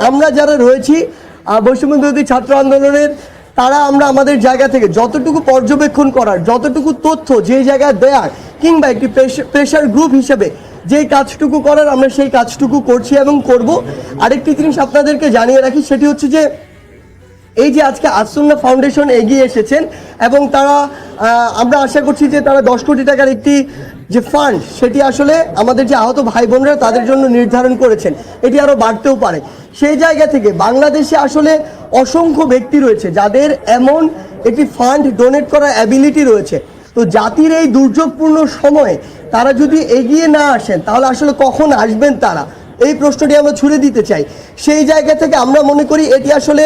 আমরা যারা রয়েছি বৈষম্য বিরোধী ছাত্র আন্দোলনের তারা আমরা আমাদের জায়গা থেকে যতটুকু পর্যবেক্ষণ করার, যতটুকু তথ্য যে জায়গায় দেয়ার, কিংবা একটি প্রেশার গ্রুপ হিসেবে যেই কাজটুকু করার আমরা সেই কাজটুকু করছি এবং করব। আরেকটি জিনিস আপনাদেরকে জানিয়ে রাখি, সেটি হচ্ছে যে এই যে আজকে আসুন্না ফাউন্ডেশন এগিয়ে এসেছেন এবং তারা আমরা আশা করছি যে তারা 10 কোটি টাকার একটি যে ফান্ড সেটি আসলে আমাদের যে আহত ভাই বোনরা তাদের জন্য নির্ধারণ করেছেন, এটি আরও বাড়তেও পারে। সেই জায়গা থেকে বাংলাদেশে আসলে অসংখ্য ব্যক্তি রয়েছে যাদের এমন একটি ফান্ড ডোনেট করার অ্যাবিলিটি রয়েছে। তো জাতির এই দুর্যোগপূর্ণ সময়ে তারা যদি এগিয়ে না আসেন তাহলে আসলে কখন আসবেন তারা, এই প্রশ্নটি আমরা ছুড়ে দিতে চাই। সেই জায়গা থেকে আমরা মনে করি এটি আসলে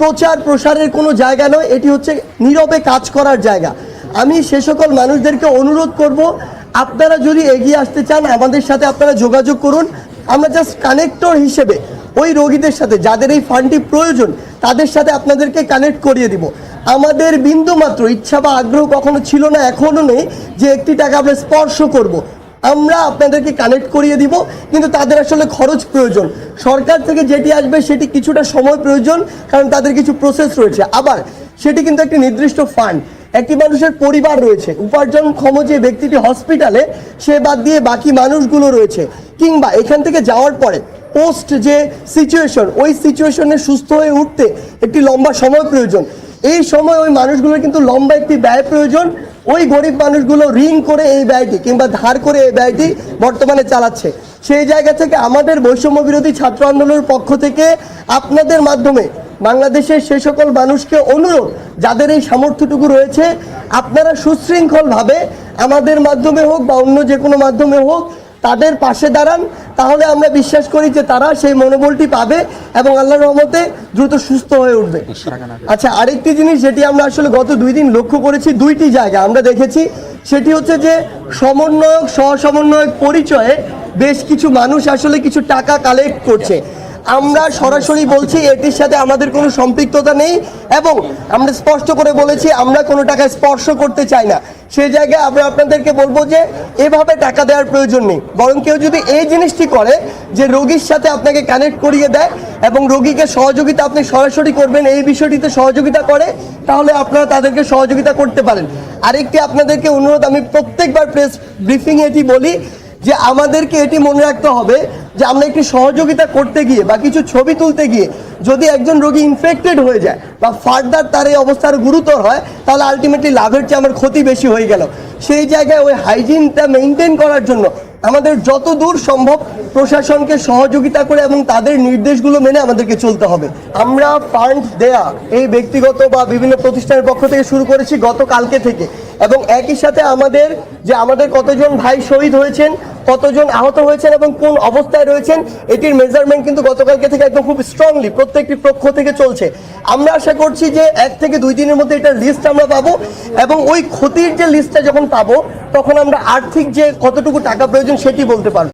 প্রচার প্রসারের কোনো জায়গা নয়, এটি হচ্ছে নীরবে কাজ করার জায়গা। আমি সে সকল মানুষদেরকে অনুরোধ করব, আপনারা যদি এগিয়ে আসতে চান আমাদের সাথে আপনারা যোগাযোগ করুন। আমরা জাস্ট কানেক্টর হিসেবে ওই রোগীদের সাথে যাদের এই ফান্ডটি প্রয়োজন তাদের সাথে আপনাদেরকে কানেক্ট করিয়ে দিব। আমাদের বিন্দুমাত্র ইচ্ছা বা আগ্রহ কখনো ছিল না, এখনও নেই যে একটি টাকা আমরা স্পর্শ করব। আমরা আপনাদেরকে কানেক্ট করিয়ে দিব, কিন্তু তাদের আসলে খরচ প্রয়োজন। সরকার থেকে যেটি আসবে সেটি কিছুটা সময় প্রয়োজন, কারণ তাদের কিছু প্রসেস রয়েছে। আবার সেটি কিন্তু একটি নির্দিষ্ট ফান্ড, একটি মানুষের পরিবার রয়েছে, উপার্জনক্ষম যে ব্যক্তিটি হসপিটালে সে বাদ দিয়ে বাকি মানুষগুলো রয়েছে, কিংবা এখান থেকে যাওয়ার পরে পোস্ট যে সিচুয়েশন, ওই সিচুয়েশনে সুস্থ হয়ে উঠতে একটি লম্বা সময় প্রয়োজন। এই সময় ওই মানুষগুলোর কিন্তু লম্বা একটি ব্যয় প্রয়োজন। ওই গরিব মানুষগুলো ঋণ করে এই ব্যয়টি কিংবা ধার করে এই ব্যয়টি বর্তমানে চালাচ্ছে। সেই জায়গা থেকে আমাদের বৈষম্য বিরোধী ছাত্র আন্দোলনের পক্ষ থেকে আপনাদের মাধ্যমে বাংলাদেশের সে সকল মানুষকে অনুরোধ, যাদের এই সামর্থ্যটুকু রয়েছে, আপনারা সুশৃঙ্খলভাবে আমাদের মাধ্যমে হোক বা অন্য যে কোনো মাধ্যমে হোক তাদের পাশে দাঁড়ান। তাহলে আমরা বিশ্বাস করি যে তারা সেই মনোবলটি পাবে এবং আল্লাহর রহমতে দ্রুত সুস্থ হয়ে উঠবে। আচ্ছা, আরেকটি জিনিস যেটি আমরা আসলে গত 2 দিন লক্ষ্য করেছি, 2টি জায়গা আমরা দেখেছি, সেটি হচ্ছে যে সমন্বয়ক সহসমন্বয়ক পরিচয়ে বেশ কিছু মানুষ আসলে কিছু টাকা কালেক্ট করছে। আমরা সরাসরি বলছি এটির সাথে আমাদের কোনো সম্পৃক্ততা নেই এবং আমরা স্পষ্ট করে বলেছি আমরা কোনো টাকা স্পর্শ করতে চাই না। সেই জায়গায় আমরা আপনাদেরকে বলবো যে এভাবে টাকা দেওয়ার প্রয়োজন নেই, বরং কেউ যদি এই জিনিসটি করে যে রোগীর সাথে আপনাকে কানেক্ট করিয়ে দেয় এবং রোগীকে সহযোগিতা আপনি সরাসরি করবেন এই বিষয়টিতে সহযোগিতা করে, তাহলে আপনারা তাদেরকে সহযোগিতা করতে পারেন। আরেকটি আপনাদেরকে অনুরোধ, আমি প্রত্যেকবার প্রেস ব্রিফিংয়ে এটি বলি যে আমাদেরকে এটি মনে রাখতে হবে যে আমরা একটি সহযোগিতা করতে গিয়ে বা কিছু ছবি তুলতে গিয়ে যদি একজন রোগী ইনফেক্টেড হয়ে যায় বা ফার্দার তার এই অবস্থার গুরুতর হয়, তাহলে আলটিমেটলি লাভের চেয়ে আমার ক্ষতি বেশি হয়ে গেল। সেই জায়গায় ওই হাইজিনটা মেনটেন করার জন্য আমাদের যত দূর সম্ভব প্রশাসনকে সহযোগিতা করে এবং তাদের নির্দেশগুলো মেনে আমাদেরকে চলতে হবে। আমরা ফান্ড দেয়া এই ব্যক্তিগত বা বিভিন্ন প্রতিষ্ঠানের পক্ষ থেকে শুরু করেছি গতকালকে থেকে, এবং একই সাথে আমাদের কতজন ভাই শহীদ হয়েছেন, কতজন আহত হয়েছেন এবং কোন অবস্থায় রয়েছেন এটির মেজারমেন্ট কিন্তু গতকালকে থেকে একদম খুব স্ট্রংলি প্রত্যেকটি পক্ষ থেকে চলছে। আমরা আশা করছি যে 1 থেকে 2 দিনের মধ্যে এটার লিস্ট আমরা পাবো এবং ওই ক্ষতির যে লিস্টটা যখন পাবো তখন আমরা আর্থিক যে কতটুকু টাকা প্রয়োজন সেটি বলতে পারবো।